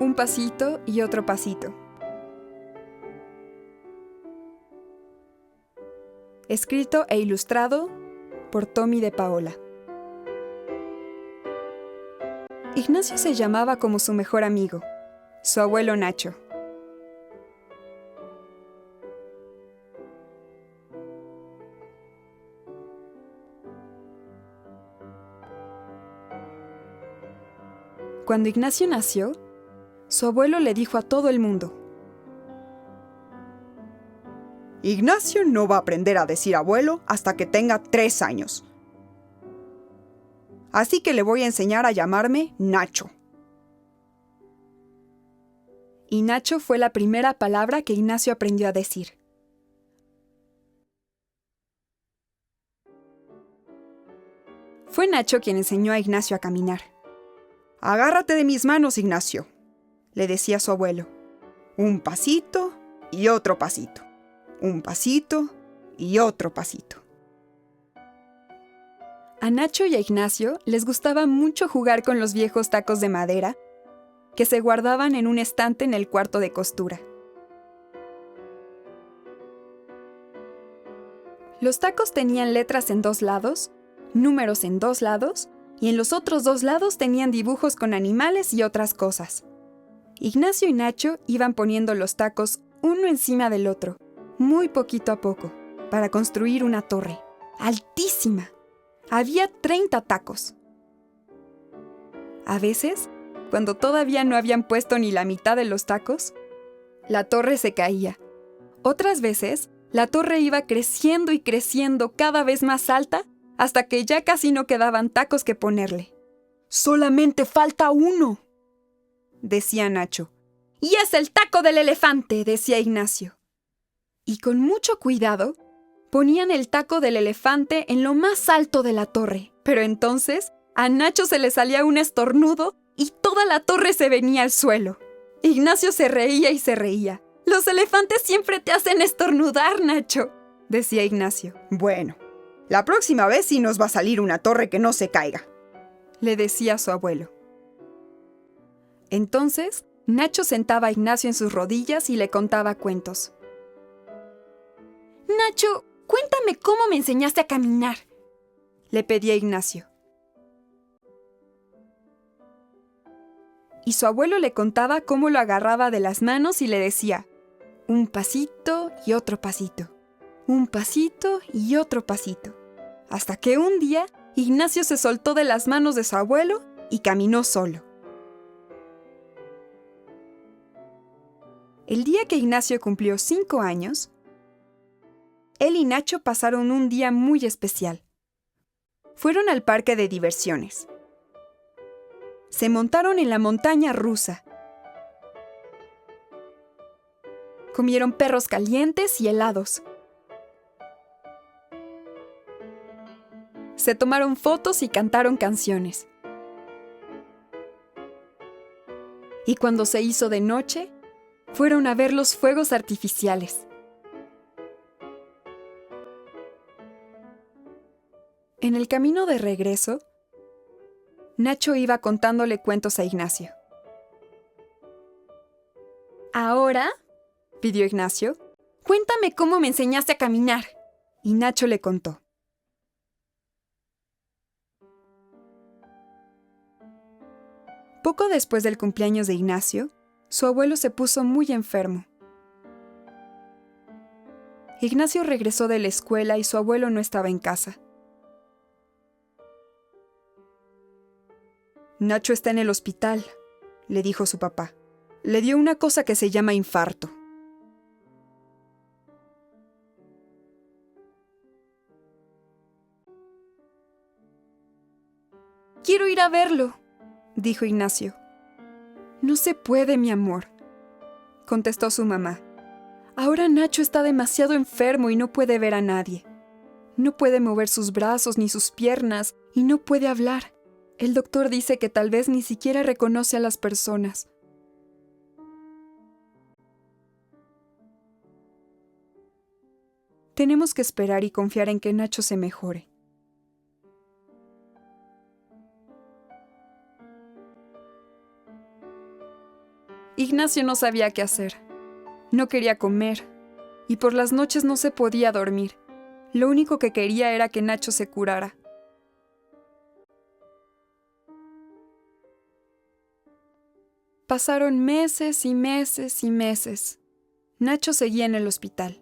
Un pasito y otro pasito. Escrito e ilustrado por Tommy de Paola. Ignacio se llamaba como su mejor amigo, su abuelo Nacho. Cuando Ignacio nació, su abuelo le dijo a todo el mundo: Ignacio no va a aprender a decir abuelo hasta que tenga 3 años. Así que le voy a enseñar a llamarme Nacho. Y Nacho fue la primera palabra que Ignacio aprendió a decir. Fue Nacho quien enseñó a Ignacio a caminar. Agárrate de mis manos, Ignacio, le decía su abuelo. Un pasito y otro pasito. Un pasito y otro pasito. A Nacho y a Ignacio les gustaba mucho jugar con los viejos tacos de madera que se guardaban en un estante en el cuarto de costura. Los tacos tenían letras en 2 lados, números en 2 lados, y en los otros 2 lados tenían dibujos con animales y otras cosas. Ignacio y Nacho iban poniendo los tacos uno encima del otro, muy poquito a poco, para construir una torre, altísima. Había 30 tacos. A veces, cuando todavía no habían puesto ni la mitad de los tacos, la torre se caía. Otras veces, la torre iba creciendo y creciendo cada vez más alta hasta que ya casi no quedaban tacos que ponerle. ¡Solamente falta uno!, decía Nacho. ¡Y es el taco del elefante!, decía Ignacio. Y con mucho cuidado, ponían el taco del elefante en lo más alto de la torre. Pero entonces, a Nacho se le salía un estornudo y toda la torre se venía al suelo. Ignacio se reía y se reía. «Los elefantes siempre te hacen estornudar, Nacho», decía Ignacio. Bueno, la próxima vez sí nos va a salir una torre que no se caiga, le decía su abuelo. Entonces, Nacho sentaba a Ignacio en sus rodillas y le contaba cuentos. «Nacho, cuéntame cómo me enseñaste a caminar», le pedía Ignacio. Y su abuelo le contaba cómo lo agarraba de las manos y le decía: un pasito y otro pasito, un pasito y otro pasito. Hasta que un día, Ignacio se soltó de las manos de su abuelo y caminó solo. El día que Ignacio cumplió 5 años, él y Nacho pasaron un día muy especial. Fueron al parque de diversiones. Se montaron en la montaña rusa. Comieron perros calientes y helados. Se tomaron fotos y cantaron canciones. Y cuando se hizo de noche, fueron a ver los fuegos artificiales. En el camino de regreso, Nacho iba contándole cuentos a Ignacio. «Ahora», pidió Ignacio, «cuéntame cómo me enseñaste a caminar». Y Nacho le contó. Poco después del cumpleaños de Ignacio, su abuelo se puso muy enfermo. Ignacio regresó de la escuela y su abuelo no estaba en casa. «Nacho está en el hospital», le dijo su papá. «Le dio una cosa que se llama infarto». «Quiero ir a verlo», dijo Ignacio. «No se puede, mi amor», contestó su mamá. «Ahora Nacho está demasiado enfermo y no puede ver a nadie. No puede mover sus brazos ni sus piernas y no puede hablar. El doctor dice que tal vez ni siquiera reconoce a las personas». Tenemos que esperar y confiar en que Nacho se mejore. Ignacio no sabía qué hacer. No quería comer, y por las noches no se podía dormir. Lo único que quería era que Nacho se curara. Pasaron meses y meses y meses. Nacho seguía en el hospital.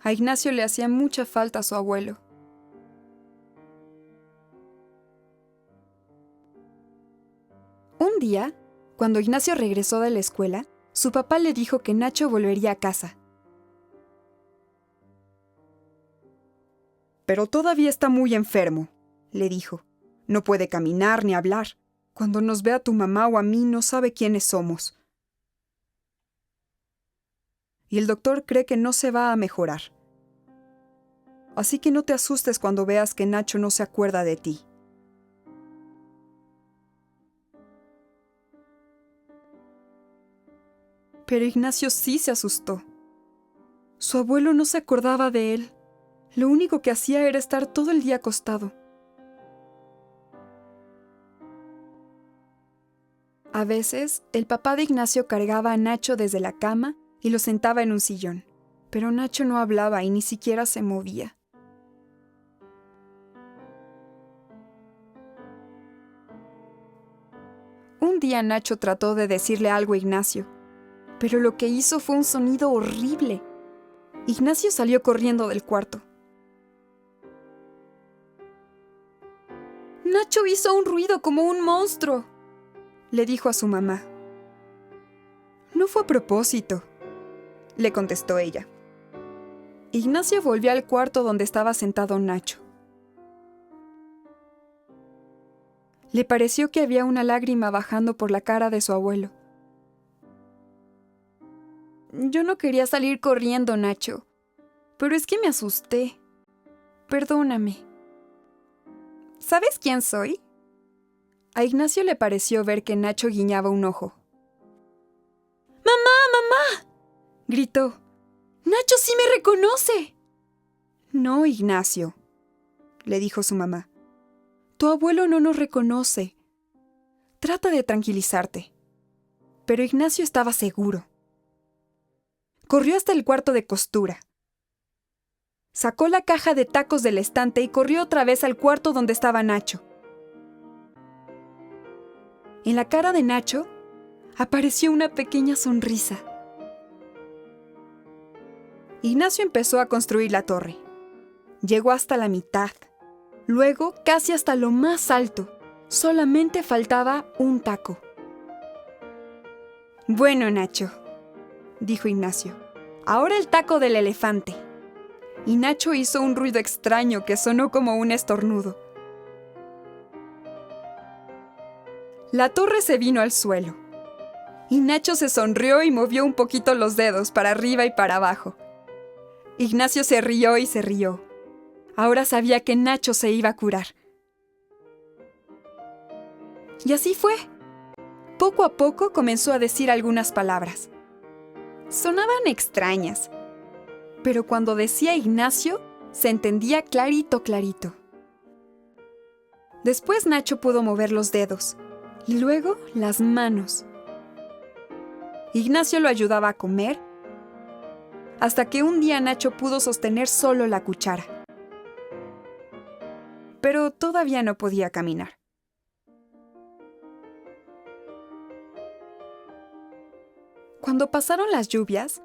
A Ignacio le hacía mucha falta su abuelo. Un día, cuando Ignacio regresó de la escuela, su papá le dijo que Nacho volvería a casa. Pero todavía está muy enfermo, le dijo. No puede caminar ni hablar. Cuando nos ve a tu mamá o a mí no sabe quiénes somos. Y el doctor cree que no se va a mejorar. Así que no te asustes cuando veas que Nacho no se acuerda de ti. Pero Ignacio sí se asustó. Su abuelo no se acordaba de él. Lo único que hacía era estar todo el día acostado. A veces, el papá de Ignacio cargaba a Nacho desde la cama y lo sentaba en un sillón. Pero Nacho no hablaba y ni siquiera se movía. Un día Nacho trató de decirle algo a Ignacio, pero lo que hizo fue un sonido horrible. Ignacio salió corriendo del cuarto. Nacho hizo un ruido como un monstruo, le dijo a su mamá. No fue a propósito, le contestó ella. Ignacio volvió al cuarto donde estaba sentado Nacho. Le pareció que había una lágrima bajando por la cara de su abuelo. Yo no quería salir corriendo, Nacho, pero es que me asusté. Perdóname. ¿Sabes quién soy? A Ignacio le pareció ver que Nacho guiñaba un ojo. ¡Mamá, mamá!, gritó. ¡Nacho sí me reconoce! No, Ignacio, le dijo su mamá. Tu abuelo no nos reconoce. Trata de tranquilizarte. Pero Ignacio estaba seguro. Corrió hasta el cuarto de costura. Sacó la caja de tacos del estante y corrió otra vez al cuarto donde estaba Nacho. En la cara de Nacho apareció una pequeña sonrisa. Ignacio empezó a construir la torre. Llegó hasta la mitad, luego casi hasta lo más alto. Solamente faltaba un taco. Bueno, Nacho, dijo Ignacio, ahora el taco del elefante. Y Nacho hizo un ruido extraño que sonó como un estornudo. La torre se vino al suelo. Y Nacho se sonrió y movió un poquito los dedos para arriba y para abajo. Ignacio se rió y se rió. Ahora sabía que Nacho se iba a curar. Y así fue. Poco a poco comenzó a decir algunas palabras. Sonaban extrañas, pero cuando decía Ignacio, se entendía clarito, clarito. Después Nacho pudo mover los dedos, y luego las manos. Ignacio lo ayudaba a comer, hasta que un día Nacho pudo sostener solo la cuchara. Pero todavía no podía caminar. Cuando pasaron las lluvias,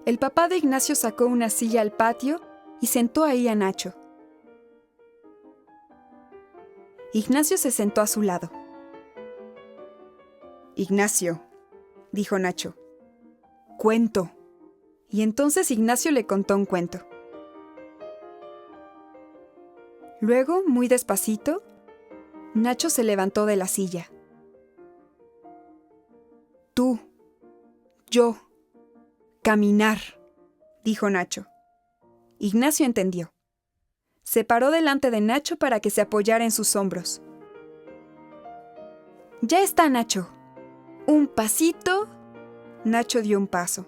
el papá de Ignacio sacó una silla al patio y sentó ahí a Nacho. Ignacio se sentó a su lado. Ignacio, dijo Nacho, cuento. Y entonces Ignacio le contó un cuento. Luego, muy despacito, Nacho se levantó de la silla. Tú, yo, caminar, dijo Nacho. Ignacio entendió. Se paró delante de Nacho para que se apoyara en sus hombros. Ya está, Nacho. Un pasito. Nacho dio un paso.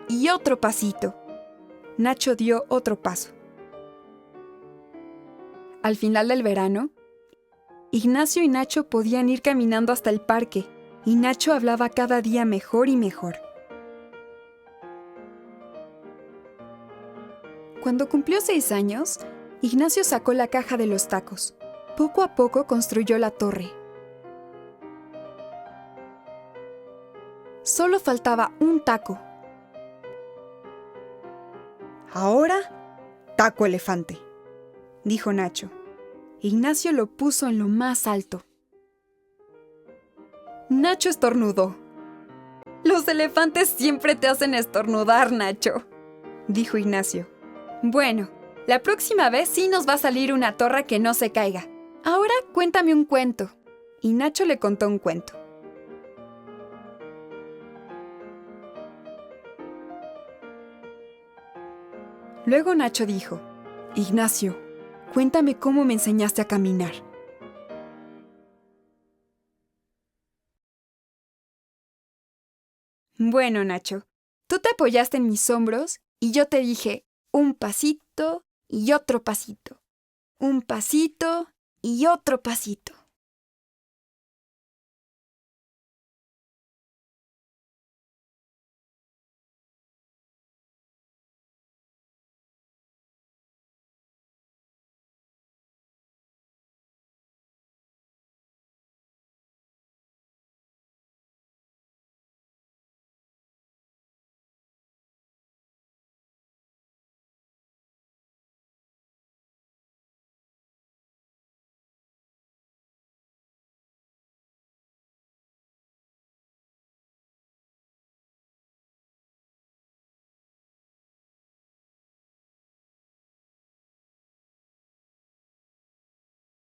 Y otro pasito. Nacho dio otro paso. Al final del verano, Ignacio y Nacho podían ir caminando hasta el parque y Nacho hablaba cada día mejor y mejor. Cuando cumplió 6 años, Ignacio sacó la caja de los tacos. Poco a poco construyó la torre. Solo faltaba un taco. Ahora, taco elefante, dijo Nacho. Ignacio lo puso en lo más alto. Nacho estornudó. Los elefantes siempre te hacen estornudar, Nacho, dijo Ignacio. Bueno, la próxima vez sí nos va a salir una torre que no se caiga. Ahora cuéntame un cuento. Y Nacho le contó un cuento. Luego Nacho dijo: Ignacio, cuéntame cómo me enseñaste a caminar. Bueno, Nacho, tú te apoyaste en mis hombros y yo te dije un pasito y otro pasito. Un pasito y otro pasito.